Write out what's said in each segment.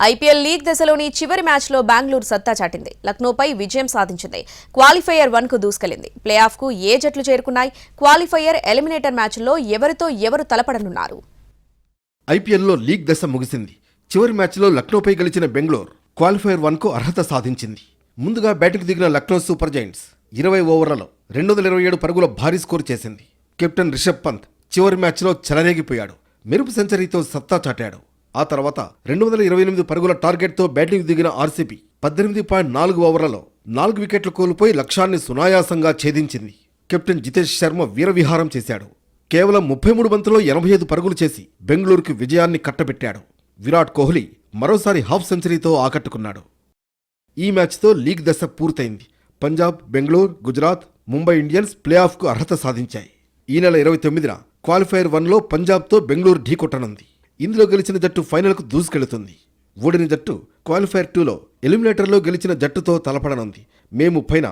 IPL league దశలోని చివరి మ్యాచ్లో బెంగళూరు సత్తా చాటింది. లక్నోపై విజయం సాధించింది. క్వాలిఫైయర్ 1కు దూసుకెళ్లింది. ప్లే ఆఫ్కు ఏ జట్లు చేరుకున్నాయి? క్వాలిఫైయర్ ఎలిమినేటర్ మ్యాచ్లో ఎవరితో ఎవరు తలపడనున్నారు? ఐపీఎల్లో లీగ్ దశ ముగిసింది. చివరి మ్యాచ్లో లక్నోపై గెలిచిన బెంగళూరు క్వాలిఫైయర్ 1కు అర్హత సాధించింది. ముందుగా బ్యాటింగ్ దిగిన లక్నో సూపర్ జైంట్స్ 20 ఓవర్లలో 227 పరుగుల భారీ స్కోరు చేసింది. కెప్టెన్ రిషబ్ పంత్ చివరి మ్యాచ్లో చెలరేగిపోయాడు. మెరుపు సెంచరీతో సత్తా చాటాడు. ఆ తర్వాత 228 పరుగుల టార్గెట్తో బ్యాటింగ్ దిగిన ఆర్సీబీ 18.4 ఓవర్లలో 4 వికెట్లు కోల్పోయి లక్ష్యాన్ని సునాయాసంగా ఛేదించింది. కెప్టెన్ జితేష్ శర్మ వీరవిహారం చేశాడు. కేవలం 33 బంతుల్లో 85 పరుగులు చేసి బెంగళూరుకు విజయాన్ని కట్టబెట్టాడు. విరాట్ కోహ్లీ మరోసారి హాఫ్ సెంచరీతో ఆకట్టుకున్నాడు. ఈ మ్యాచ్తో లీగ్ దశ పూర్తయింది. పంజాబ్, బెంగళూరు, గుజరాత్, ముంబై ఇండియన్స్ ప్లే ఆఫ్కు అర్హత సాధించాయి. ఈ నెల 29న క్వాలిఫైయర్ 1లో పంజాబ్తో బెంగళూరు ఢీకొట్టనుంది. ఇందులో గెలిచిన జట్టు ఫైనల్కు దూసుకెళుతుంది. ఓడిన జట్టు క్వాలిఫైయర్ 2లో ఎలిమినేటర్లో గెలిచిన జట్టుతో తలపడనుంది. మే 30న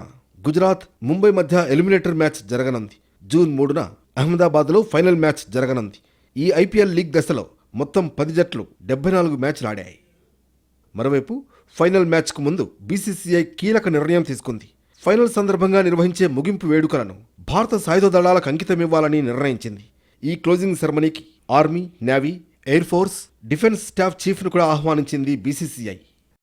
గుజరాత్, ముంబై మధ్య ఎలిమినేటర్ మ్యాచ్ జరగనుంది. జూన్ 3న అహ్మదాబాద్లో ఫైనల్ మ్యాచ్ జరగనుంది. ఈ ఐపీఎల్ లీగ్ దశలో మొత్తం 10 జట్లు 74 మ్యాచ్లు ఆడాయి. మరోవైపు ఫైనల్ మ్యాచ్కు ముందు బీసీసీఐ కీలక నిర్ణయం తీసుకుంది. ఫైనల్ సందర్భంగా నిర్వహించే ముగింపు వేడుకలను భారత సాయుధ దళాలకు అంకితమివ్వాలని నిర్ణయించింది. ఈ క్లోజింగ్ సెరమనీకి army, navy, air force, defence staff చీఫ్ను కూడా ఆహ్వానించింది బీసీసీఐ.